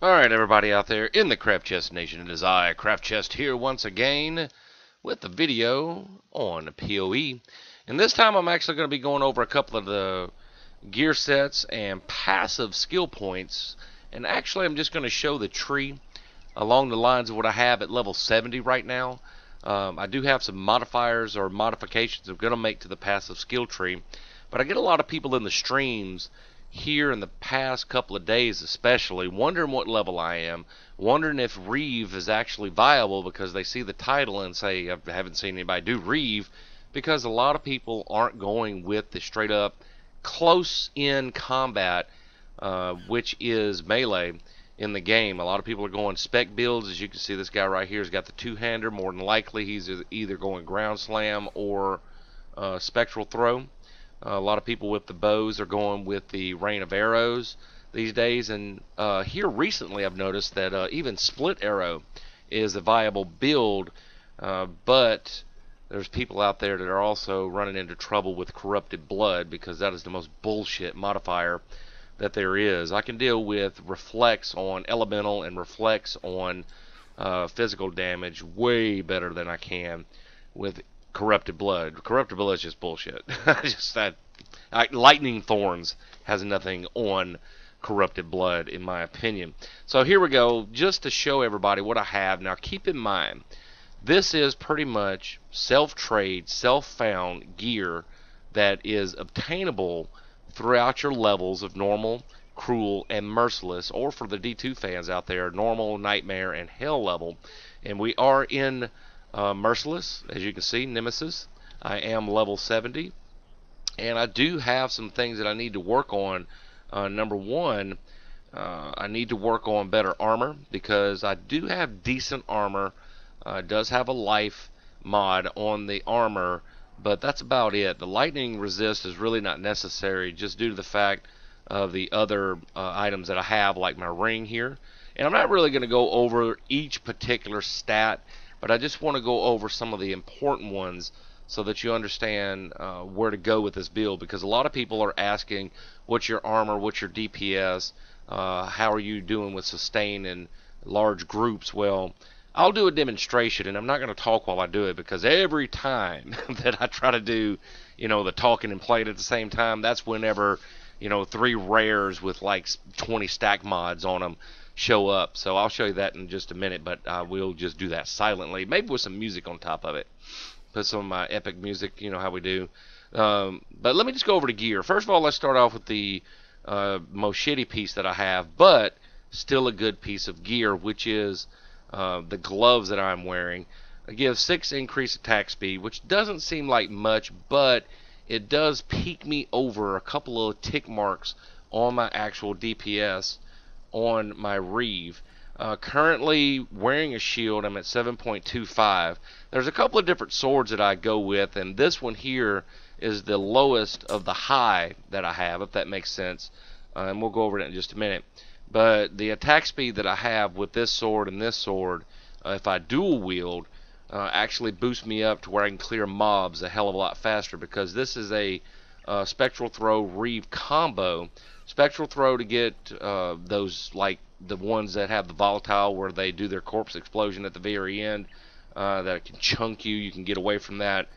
Alright, everybody out there in the Craft Chest Nation, it is I, Craft Chest, here once again with a video on PoE. And this time I'm actually going to be going over a couple of the gear sets and passive skill points. And actually I'm just going to show the tree along the lines of what I have at level 70 right now. I do have some modifiers or modifications I'm going to make to the passive skill tree. But I get a lot of people in the streams here in the past couple of days especially wondering what level I am, wondering if Reave is actually viable because they see the title and say I haven't seen anybody do Reave, because a lot of people aren't going with the straight up close in combat which is melee in the game. A lot of people are going spec builds. As you can see, this guy right here has got the two-hander. More than likely he's either going ground slam or spectral throw. A lot of people with the bows are going with the rain of arrows these days, and here recently I've noticed that even split arrow is a viable build, but there's people out there that are also running into trouble with corrupted blood, because that is the most bullshit modifier that there is. I can deal with reflex on elemental and reflex on physical damage way better than I can with corrupted blood. Corrupted blood is just bullshit. Just that lightning thorns has nothing on corrupted blood, in my opinion. So here we go, just to show everybody what I have. Now keep in mind, this is pretty much self-trade, self-found gear that is obtainable throughout your levels of normal, cruel, and merciless, or for the D2 fans out there, normal, nightmare, and hell level. And we are in merciless, as you can see, nemesis. I am level 70, and I do have some things that I need to work on. Number one, I need to work on better armor, because I do have decent armor. It does have a life mod on the armor, but that's about it. The lightning resist is really not necessary, just due to the fact of the other items that I have, like my ring here. And I'm not really going to go over each particular stat, but I just want to go over some of the important ones so that you understand where to go with this build, because a lot of people are asking, what's your armor, what's your DPS, how are you doing with sustain in large groups? Well, I'll do a demonstration, and I'm not going to talk while I do it, because every time that I try to do, the talking and playing at the same time, that's whenever, 3 rares with like 20 stack mods on them show up. So I'll show you that in just a minute, but we'll just do that silently, maybe with some music on top of it. Put some of my epic music, how we do. But let me just go over to gear. First of all, let's start off with the most shitty piece that I have, but still a good piece of gear, which is the gloves that I'm wearing. I give 6 increased attack speed, which doesn't seem like much, but it does peak me over a couple of tick marks on my actual DPS on my Reave. Currently wearing a shield, I'm at 7.25. There's a couple of different swords that I go with, and this one here is the lowest of the high that I have, if that makes sense. And we'll go over it in just a minute. But the attack speed that I have with this sword and this sword, if I dual wield, actually boosts me up to where I can clear mobs a hell of a lot faster, because this is a spectral throw Reave combo. Spectral throw to get those, like the ones that have the volatile where they do their corpse explosion at the very end, that can chunk you. You can get away from that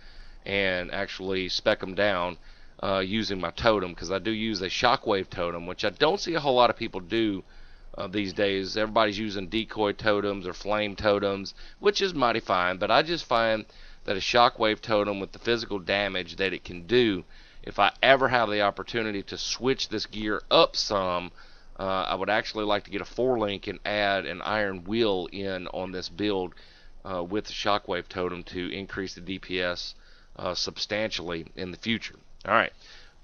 and actually spec them down using my totem, because I do use a shockwave totem, which I don't see a whole lot of people do these days. Everybody's using decoy totems or flame totems, which is mighty fine, but I just find that a shockwave totem, with the physical damage that it can do, if I ever have the opportunity to switch this gear up some, I would actually like to get a 4-link and add an iron wheel in on this build with the shockwave totem to increase the DPS substantially in the future. Alright,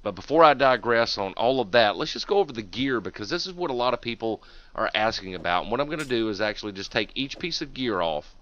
but before I digress on all of that, let's just go over the gear, because this is what a lot of people are asking about. And what I'm going to do is actually just take each piece of gear off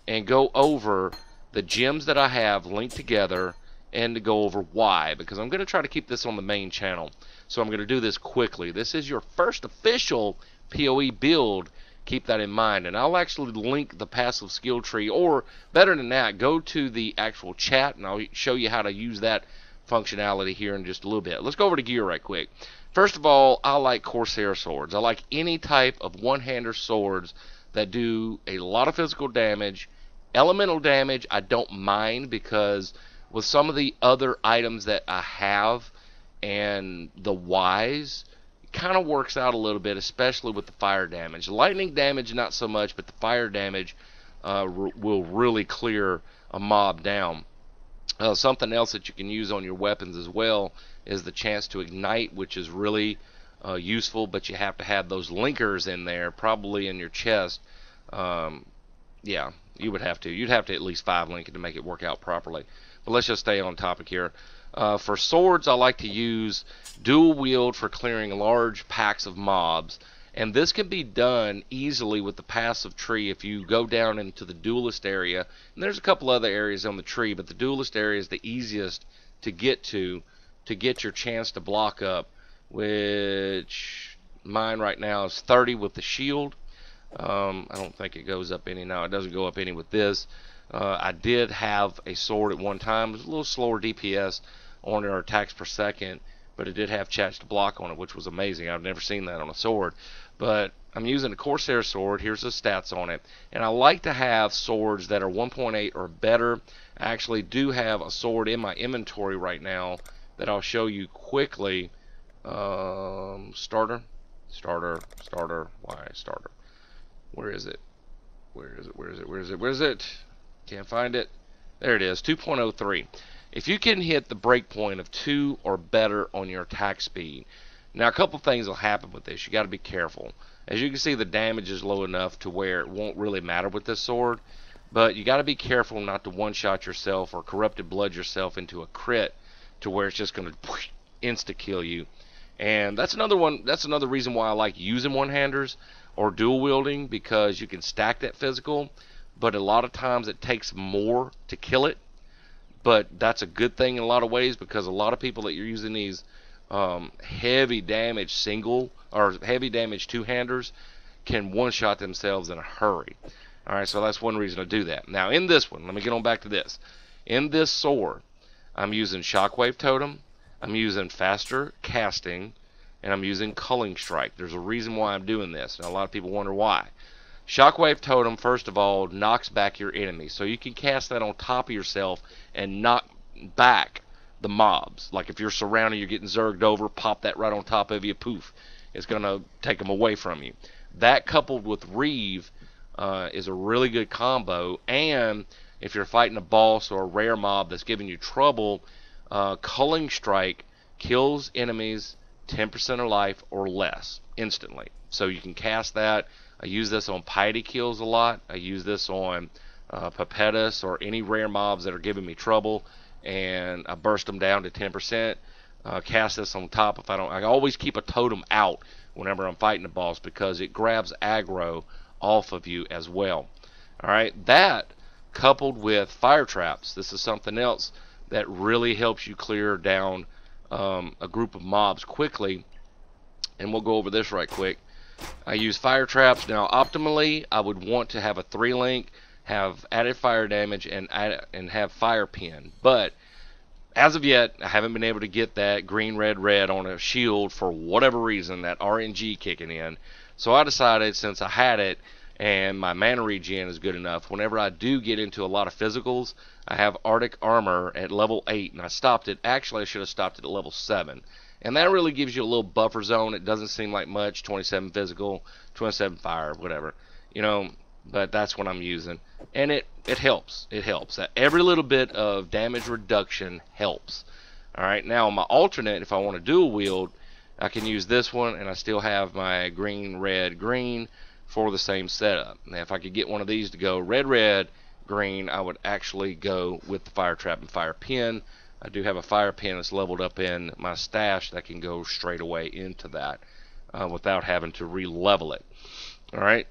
and go over the gems that I have linked together, and to go over why, because I'm going to try to keep this on the main channel. So I'm going to do this quickly. This is your first official PoE build. Keep that in mind. And I'll actually link the passive skill tree, or better than that, go to the actual chat and I'll show you how to use that functionality here in just a little bit. Let's go over to gear right quick. First of all, I like Corsair swords. I like any type of one-hander swords that do a lot of physical damage. Elemental damage I don't mind, because with some of the other items that I have and the Ys, it kind of works out a little bit, especially with the fire damage. Lightning damage not so much, but the fire damage will really clear a mob down. Something else that you can use on your weapons as well is the chance to ignite, which is really useful, but you have to have those linkers in there, probably in your chest. Yeah, you would have to. You'd have to at least 5 link it to make it work out properly. But let's just stay on topic here. For swords, I like to use dual wield for clearing large packs of mobs. And this can be done easily with the passive tree if you go down into the duelist area. And there's a couple other areas on the tree, but the duelist area is the easiest to get get your chance to block up, which mine right now is 30 with the shield. I don't think it goes up any now. It doesn't go up any with this. I did have a sword at one time. It was a little slower DPS on our attacks per second, but it did have chance to block on it, which was amazing. I've never seen that on a sword. But I'm using a Corsair sword. Here's the stats on it. And I like to have swords that are 1.8 or better. I actually do have a sword in my inventory right now that I'll show you quickly. Starter. Why starter? Where is it? Where is it? Can't find it. There it is, 2.03. If you can hit the breakpoint of 2 or better on your attack speed. Now, a couple things will happen with this. You got to be careful. As you can see, the damage is low enough to where it won't really matter with this sword. But you got to be careful not to one-shot yourself or corrupted blood yourself into a crit to where it's just going to insta-kill you. And that's another one. That's another reason why I like using one-handers or dual wielding, because you can stack that physical, but a lot of times it takes more to kill it. But that's a good thing in a lot of ways, because a lot of people that you're using these heavy damage single or heavy damage two-handers can one-shot themselves in a hurry. Alright, so that's one reason to do that. Now in this one, let me get on back to this. In this sword, I'm using Shockwave Totem, I'm using faster casting, and I'm using Culling Strike. There's a reason why I'm doing this. Now a lot of people wonder why. Shockwave Totem, first of all, knocks back your enemy. So you can cast that on top of yourself and knock back the mobs. Like if you're surrounded, you're getting zerged over, pop that right on top of you, poof. It's going to take them away from you. That coupled with Reave is a really good combo. And if you're fighting a boss or a rare mob that's giving you trouble, Culling Strike kills enemies 10% of life or less instantly. So you can cast that. I use this on Piety kills a lot. I use this on Papetus or any rare mobs that are giving me trouble, and I burst them down to 10%. Cast this on top if I don't. I always keep a totem out whenever I'm fighting a boss, because it grabs aggro off of you as well. Alright, that coupled with fire traps. This is something else that really helps you clear down a group of mobs quickly, and we'll go over this right quick. I use fire traps. Now optimally I would want to have a 3-link, have added fire damage, and have fire pin, but as of yet I haven't been able to get that green red red on a shield for whatever reason, that RNG kicking in. So I decided, since I had it and my mana regen is good enough, whenever I do get into a lot of physicals, I have Arctic Armor at level 8, and I stopped it. Actually I should have stopped it at level 7. And that really gives you a little buffer zone. It doesn't seem like much, 27 physical, 27 fire, whatever, you know, but that's what I'm using. And it helps. It helps. Every little bit of damage reduction helps. Alright, now my alternate, if I want to dual wield, I can use this one, and I still have my green, red, green for the same setup. Now if I could get one of these to go red, red, green, I would actually go with the fire trap and fire pin. I do have a fire pin that's leveled up in my stash that can go straight away into that without having to re-level it. Alright,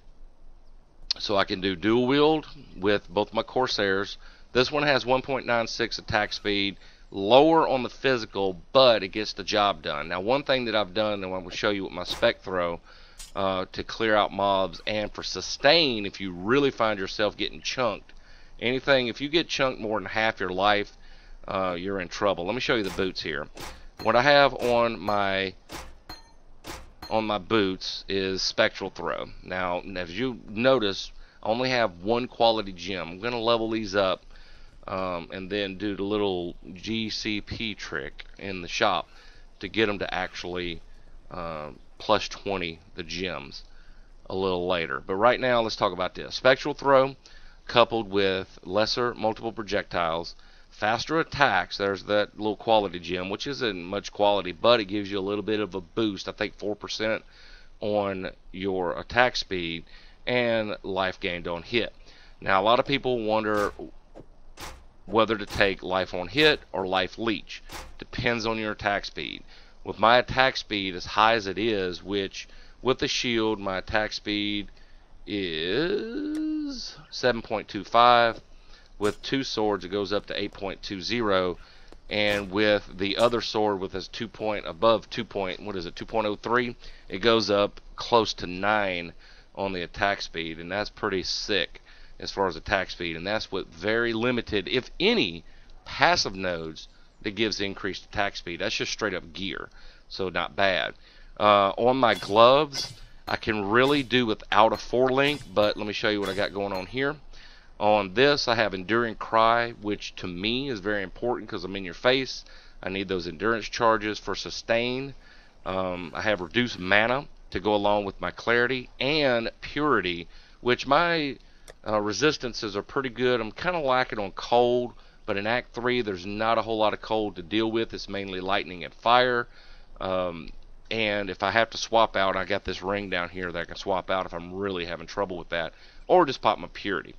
so I can do dual wield with both my Corsairs. This one has 1.96 attack speed, lower on the physical, but it gets the job done. Now one thing that I've done, and I will show you with my Spec throw, to clear out mobs and for sustain, if you really find yourself getting chunked, anything, if you get chunked more than half your life, you're in trouble. Let me show you the boots here. What I have on my boots is Spectral Throw. Now, as you notice, I only have one quality gem. I'm going to level these up and then do the little GCP trick in the shop to get them to actually plus 20 the gems a little later. But right now, let's talk about this. Spectral Throw coupled with lesser multiple projectiles, faster attacks. There's that little quality gem, which isn't much quality, but it gives you a little bit of a boost. I think 4% on your attack speed and life gained on hit. Now, a lot of people wonder whether to take life on hit or life leech. Depends on your attack speed. With my attack speed as high as it is, which with the shield, my attack speed is 7.25. With two swords, it goes up to 8.20, and with the other sword, with its 2 point above 2.03, it goes up close to 9 on the attack speed, and that's pretty sick as far as attack speed. And that's with very limited, if any, passive nodes that gives increased attack speed. That's just straight up gear, so not bad. On my gloves, I can really do without a 4-link, but let me show you what I got going on here. On this, I have Enduring Cry, which to me is very important because I'm in your face. I need those endurance charges for sustain. I have Reduced Mana to go along with my Clarity, and Purity, which my resistances are pretty good. I'm kind of lacking on cold, but in Act 3, there's not a whole lot of cold to deal with. It's mainly lightning and fire. And if I have to swap out, I got this ring down here that I can swap out if I'm really having trouble with that, or just pop my Purity.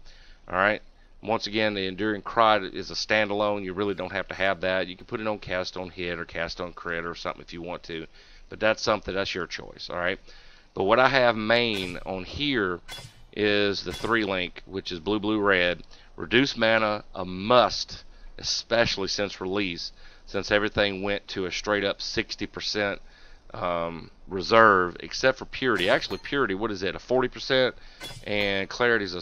Alright, once again, the Enduring Cry is a standalone. You really don't have to have that. You can put it on cast on hit or cast on crit or something if you want to, but that's your choice. Alright, but what I have main on here is the 3-link, which is blue, blue, red. Reduced Mana, a must, especially since release, since everything went to a straight up 60% reserve, except for Purity. Actually, Purity, what is it, a 40%, and Clarity's a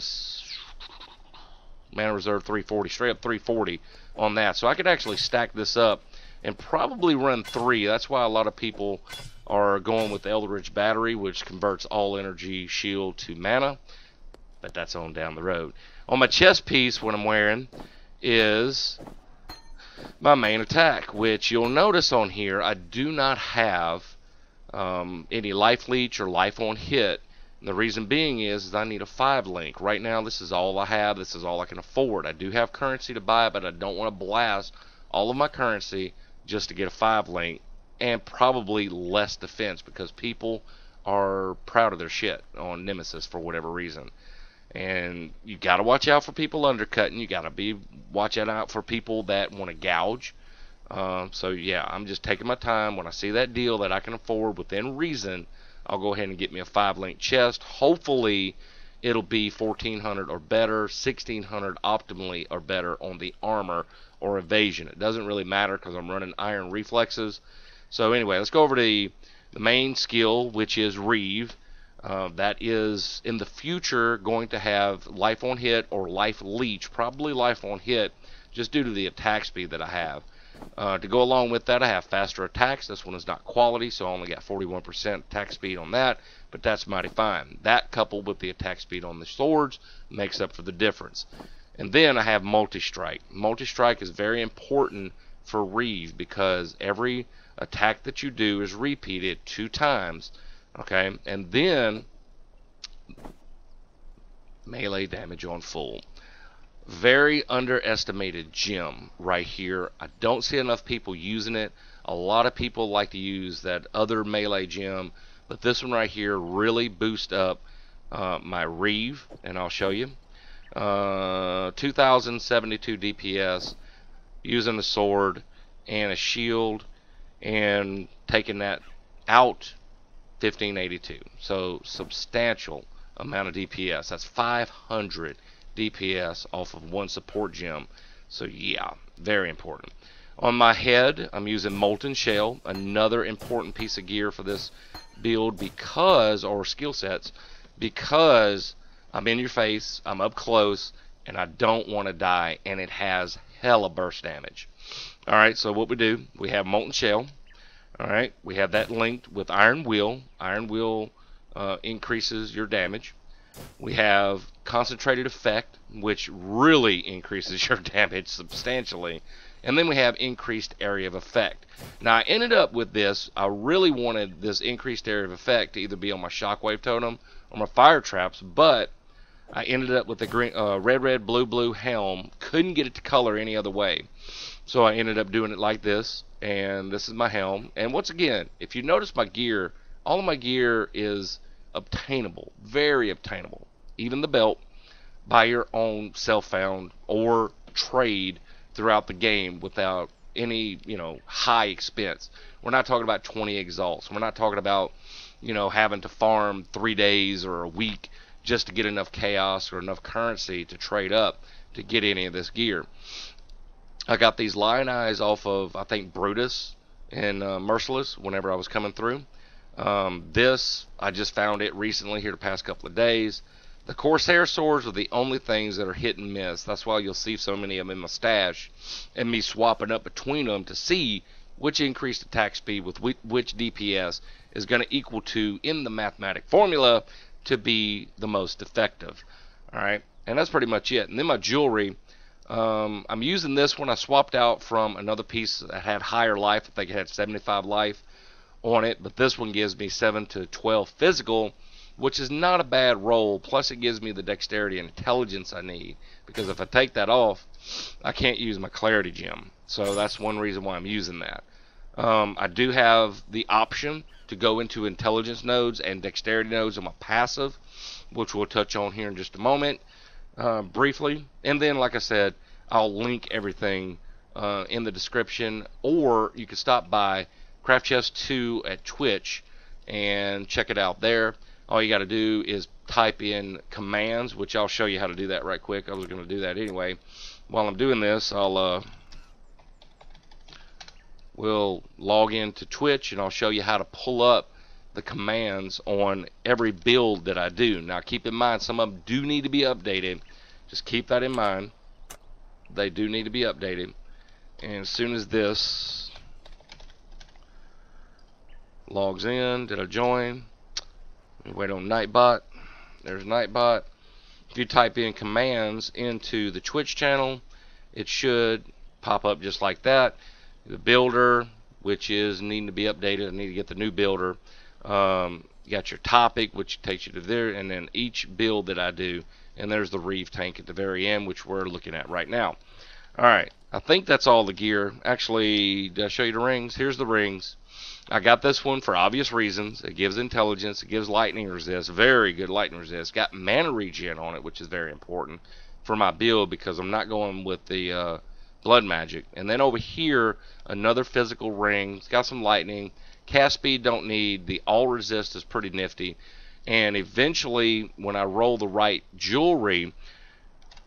Mana Reserve 340, straight up 340 on that. So I could actually stack this up and probably run 3. That's why a lot of people are going with the Eldritch Battery, which converts all energy shield to mana, but that's on down the road. On my chest piece, what I'm wearing is my main attack, which you'll notice on here, I do not have any life leech or life on hit. And the reason being is I need a 5-link. Right now, this is all I have. This is all I can afford. I do have currency to buy, but I don't want to blast all of my currency just to get a 5-link, and probably less defense because people are proud of their shit on Nemesis for whatever reason. And you got to watch out for people undercutting. You got to watch out for people that want to gouge. So yeah, I'm just taking my time. When I see that deal that I can afford within reason, I'll go ahead and get me a 5-link chest. Hopefully it'll be 1400 or better, 1600 optimally or better on the armor or evasion. It doesn't really matter because I'm running iron reflexes. So anyway, let's go over to the main skill, which is Reave. That is in the future going to have life on hit or life leech, probably life on hit, just due to the attack speed that I have. To go along with that, I have faster attacks. This one is not quality, so I only got 41% attack speed on that, but that's mighty fine. That coupled with the attack speed on the swords makes up for the difference. And then I have multi-strike. Multi-strike is very important for Reave because every attack that you do is repeated 2 times. Okay, and then melee damage on full. Very underestimated gem right here. I don't see enough people using it. A lot of people like to use that other melee gem, but this one right here really boosts up my Reave, and I'll show you. 2072 DPS using a sword and a shield, and taking that out 1582. So substantial amount of DPS. That's 500 DPS off of one support gem. So yeah, very important. On my head, I'm using Molten Shell, another important piece of gear for this build because, or skill sets, because I'm in your face, I'm up close, and I don't want to die, and it has hella burst damage. Alright, so what we do, we have Molten Shell. Alright, we have that linked with Iron Will. Iron Will increases your damage. We have Concentrated Effect, which really increases your damage substantially. And then we have Increased Area of Effect. Now, I ended up with this. I really wanted this Increased Area of Effect to either be on my Shockwave Totem or my Fire Traps, but I ended up with the green, red, blue helm. Couldn't get it to color any other way. So I ended up doing it like this, and this is my helm. And once again, if you notice my gear, all of my gear is obtainable, very obtainable. Even the belt, by your own self-found or trade throughout the game without any, high expense. We're not talking about 20 exalts. We're not talking about, having to farm 3 days or a week just to get enough chaos or enough currency to trade up to get any of this gear. I got these lion eyes off of, I think, Brutus and Merciless whenever I was coming through. This, I just found it recently here the past couple of days. The Corsair swords are the only things that are hit and miss. That's why you'll see so many of them in my stash and me swapping up between them to see which increased attack speed with which DPS is going to equal to in the mathematic formula to be the most effective. Alright, and that's pretty much it. And then my jewelry, I'm using this one. I swapped out from another piece that had higher life. I think it had 75 life on it, but this one gives me 7 to 12 physical, which is not a bad roll. Plus it gives me the dexterity and intelligence I need, because if I take that off, I can't use my clarity gem. So that's one reason why I'm using that. I do have the option to go into intelligence nodes and dexterity nodes on my passive, which we'll touch on here in just a moment. Briefly, and then like I said, I'll link everything in the description, or you can stop by CraftChestII at Twitch and check it out there. All you got to do is type in commands, which I'll show you how to do that right quick. I was going to do that anyway. While I'm doing this, we'll log into Twitch and I'll show you how to pull up the commands on every build that I do. Now keep in mind, some of them do need to be updated. Just keep that in mind. They do need to be updated. And as soon as this logs in, did I join? Wait on Nightbot. There's Nightbot. If you type in commands into the Twitch channel, it should pop up just like that. The builder, which is needing to be updated. I need to get the new builder. You got your topic, which takes you to there, and then each build that I do, and there's the Reave tank at the very end, which we're looking at right now. Alright, I think that's all the gear. Actually, did I show you the rings? Here's the rings. I got this one for obvious reasons. It gives intelligence, it gives lightning resist, very good lightning resist. Got mana regen on it, which is very important for my build because I'm not going with the blood magic. And then over here, another physical ring. It's got some lightning. Cast speed don't need. The all resist is pretty nifty. And eventually, when I roll the right jewelry,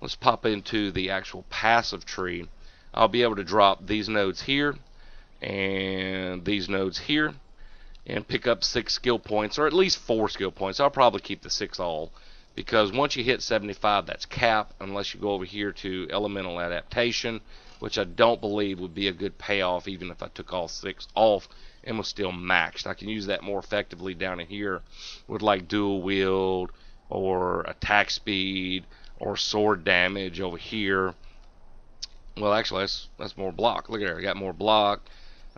let's pop into the actual passive tree. I'll be able to drop these nodes here and these nodes here and pick up 6 skill points, or at least 4 skill points. I'll probably keep the 6 all, because once you hit 75, that's cap, unless you go over here to elemental adaptation, which I don't believe would be a good payoff even if I took all 6 off and was still maxed. I can use that more effectively down in here with like dual wield or attack speed or sword damage over here. Well, actually that's more block. Look at there, I got more block.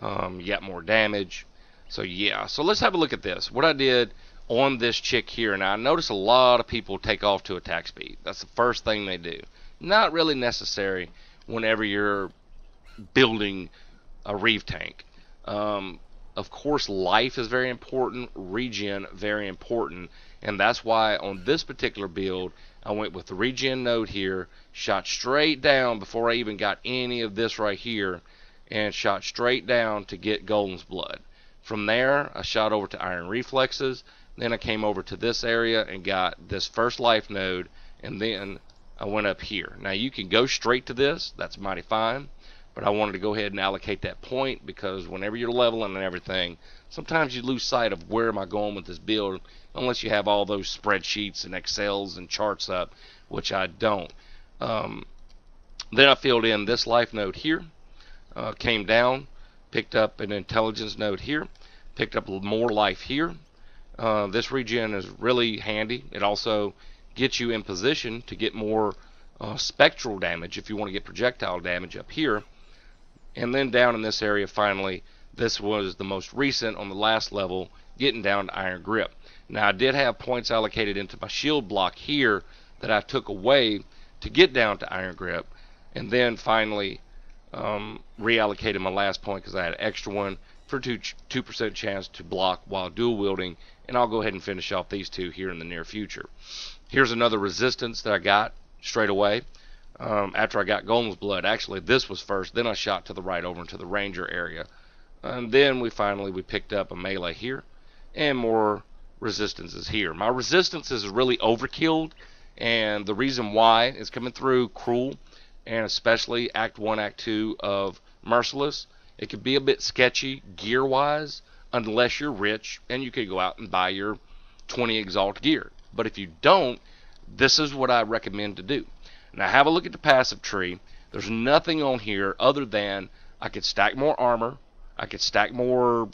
You got more damage. So yeah, so let's have a look at this. What I did on this chick here, and I notice a lot of people take off to attack speed. That's the first thing they do. Not really necessary whenever you're building a Reave tank. Of course, life is very important, regen very important, and that's why on this particular build I went with the regen node here, shot straight down before I even got any of this right here, and shot straight down to get Golden's Blood. From there I shot over to Iron Reflexes, then I came over to this area and got this first life node, and then I went up here. Now you can go straight to this, that's mighty fine, but I wanted to go ahead and allocate that point, because whenever you're leveling and everything, sometimes you lose sight of where am I going with this build, unless you have all those spreadsheets and Excels and charts up, which I don't. Then I filled in this life node here. came down, picked up an intelligence node here, picked up more life here. This regen is really handy. It also gets you in position to get more spectral damage if you want to get projectile damage up here. And then down in this area, finally, this was the most recent on the last level, getting down to Iron Grip. Now, I did have points allocated into my shield block here that I took away to get down to Iron Grip, and then finally reallocated my last point because I had an extra one for 2% chance to block while dual wielding, and I'll go ahead and finish off these two here in the near future. Here's another resistance that I got straight away after I got Golem's Blood. Actually, this was first, then I shot to the right over into the Ranger area, and then we picked up a melee here and more resistances here. My resistance is really overkilled, and the reason why is coming through Cruel and especially Act 1, Act 2 of Merciless. It could be a bit sketchy gear-wise unless you're rich and you could go out and buy your 20 Exalt gear. But if you don't, this is what I recommend to do. Now have a look at the passive tree. There's nothing on here other than I could stack more armor. I could stack more,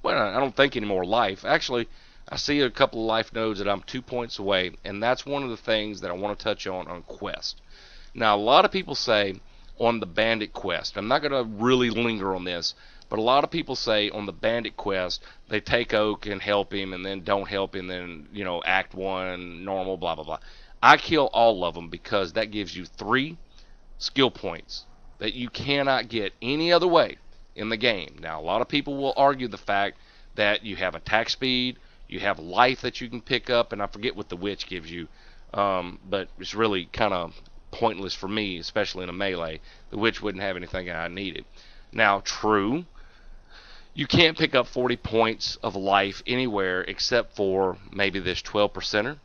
well, I don't think any more life. Actually, I see a couple of life nodes that I'm 2 points away, and that's one of the things that I want to touch on quest. Now, a lot of people say on the bandit quest, I'm not going to really linger on this, but a lot of people say on the bandit quest, they take Oak and help him, and then don't help him, then, you know, Act 1, normal, blah, blah, blah. I kill all of them because that gives you 3 skill points that you cannot get any other way in the game. Now, a lot of people will argue the fact that you have attack speed, you have life that you can pick up, and I forget what the witch gives you, but it's really kind of pointless for me, especially in a melee. The witch wouldn't have anything I needed. Now, true, you can't pick up 40 points of life anywhere except for maybe this 12%er,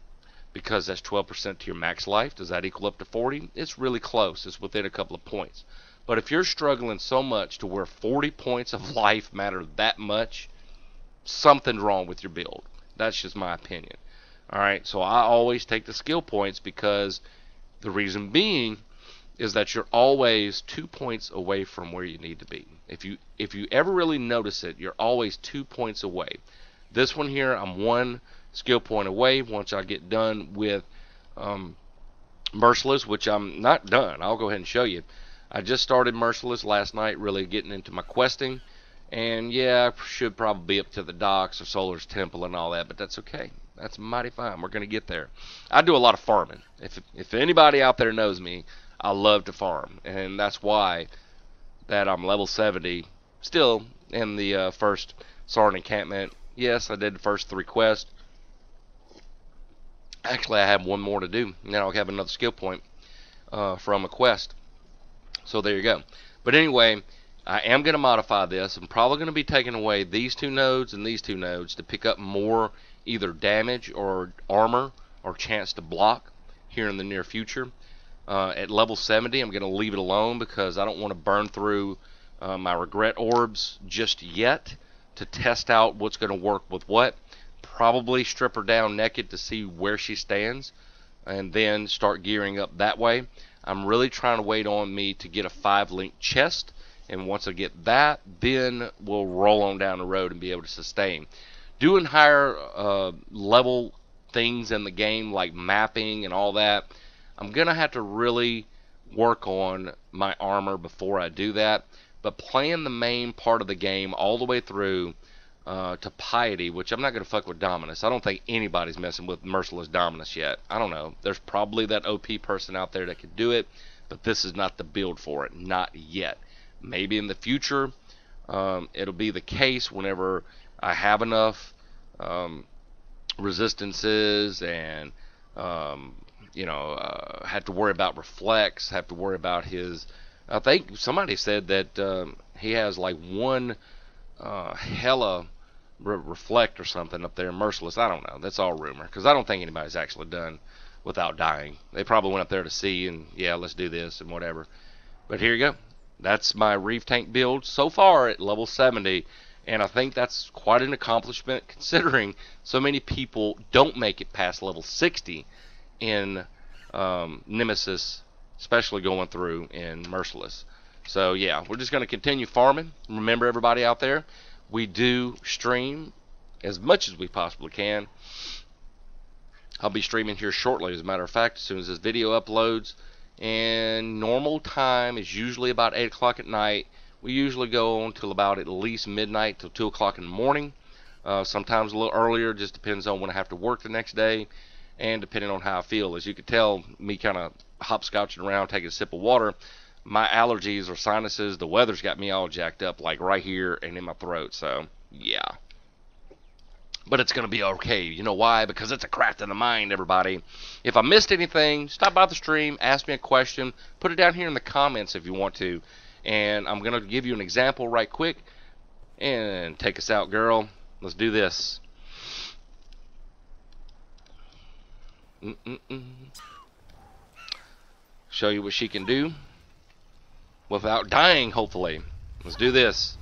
because that's 12% to your max life. Does that equal up to 40? It's really close. It's within a couple of points. But if you're struggling so much to where 40 points of life matter that much, something's wrong with your build. That's just my opinion. Alright, so I always take the skill points because the reason being is that you're always 2 points away from where you need to be. If you ever really notice it, you're always 2 points away. This one here, I'm 1 skill point away once I get done with Merciless, which I'm not done. I'll go ahead and show you. I just started Merciless last night, really getting into my questing. And yeah, I should probably be up to the docks or Solar's Temple and all that, but that's okay. That's mighty fine. We're going to get there. I do a lot of farming. If anybody out there knows me, I love to farm. And that's why that I'm level 70 still in the first Sarn encampment. Yes, I did the first 3 quests. Actually, I have 1 more to do. Now I'll have another skill point from a quest. So there you go. But anyway, I am going to modify this. I'm probably going to be taking away these 2 nodes and these 2 nodes to pick up more either damage or armor or chance to block here in the near future. At level 70, I'm going to leave it alone because I don't want to burn through my regret orbs just yet to test out what's going to work with what. Probably strip her down naked to see where she stands and then start gearing up that way. I'm really trying to wait on me to get a 5-link chest, and once I get that, then we'll roll on down the road and be able to sustain. Doing higher level things in the game like mapping and all that, I'm going to have to really work on my armor before I do that. But playing the main part of the game all the way through to Piety, which I'm not going to fuck with Dominus. I don't think anybody's messing with Merciless Dominus yet. I don't know. There's probably that OP person out there that could do it, but this is not the build for it. Not yet. Maybe in the future it'll be the case whenever I have enough resistances and have to worry about reflex, have to worry about his. I think somebody said that he has like 1 hella reflect or something up there, Merciless. I don't know. That's all rumor because I don't think anybody's actually done without dying. They probably went up there to see and yeah, let's do this and whatever. But here you go. That's my Reave tank build so far at level 70, and I think that's quite an accomplishment considering so many people don't make it past level 60 in Nemesis, especially going through in Merciless. So yeah, we're just going to continue farming. Remember, everybody out there, we do stream as much as we possibly can. I'll be streaming here shortly, as a matter of fact, as soon as this video uploads. And normal time is usually about 8 o'clock at night. We usually go until about at least midnight, till 2 o'clock in the morning. Sometimes a little earlier, just depends on when I have to work the next day, and depending on how I feel. As you can tell, me kind of hopscotching around, taking a sip of water, my allergies or sinuses, the weather's got me all jacked up, like right here and in my throat. So yeah, but it's gonna be okay. You know why? Because it's a craft in the mind, everybody. If I missed anything, stop by the stream, ask me a question, put it down here in the comments if you want to, and I'm gonna give you an example right quick. And take us out, girl. Let's do this. Show you what she can do without dying, hopefully. Let's do this.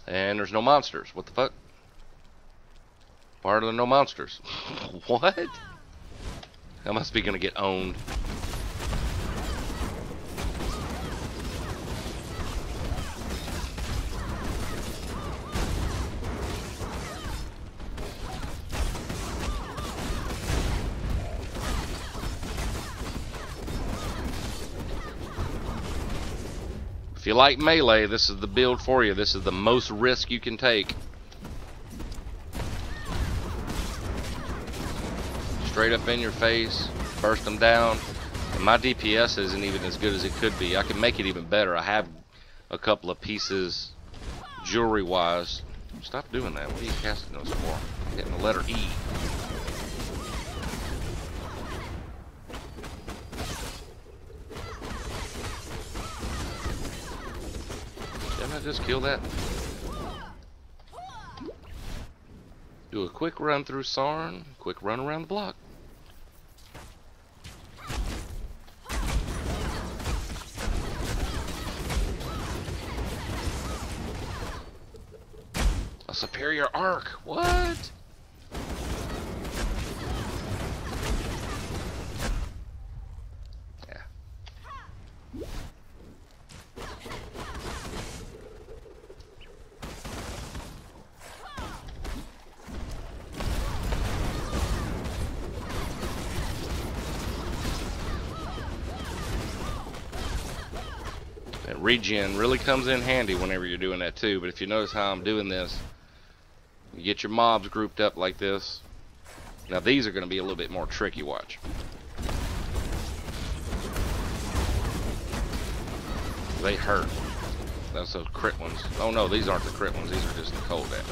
And there's no monsters. What the fuck? Why are there no monsters? What? I must be gonna get owned. If you like melee, this is the build for you. This is the most risk you can take. Straight up in your face, burst them down. And my DPS isn't even as good as it could be. I can make it even better. I have a couple of pieces jewelry wise. Stop doing that. What are you casting those for? I'm getting the letter E. Didn't I just kill that? Do a quick run through Sarn, quick run around the block. A superior arc, what? Yeah. That regen really comes in handy whenever you're doing that too, but if you notice how I'm doing this, you get your mobs grouped up like this. Now these are going to be a little bit more tricky, watch. They hurt. That's those crit ones. Oh no, these aren't the crit ones, these are just the cold damage.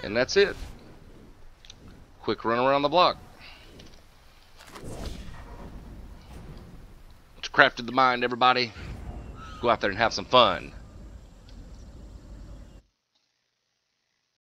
And that's it. Quick run around the block. It's crafted the mind, everybody. Go out there and have some fun.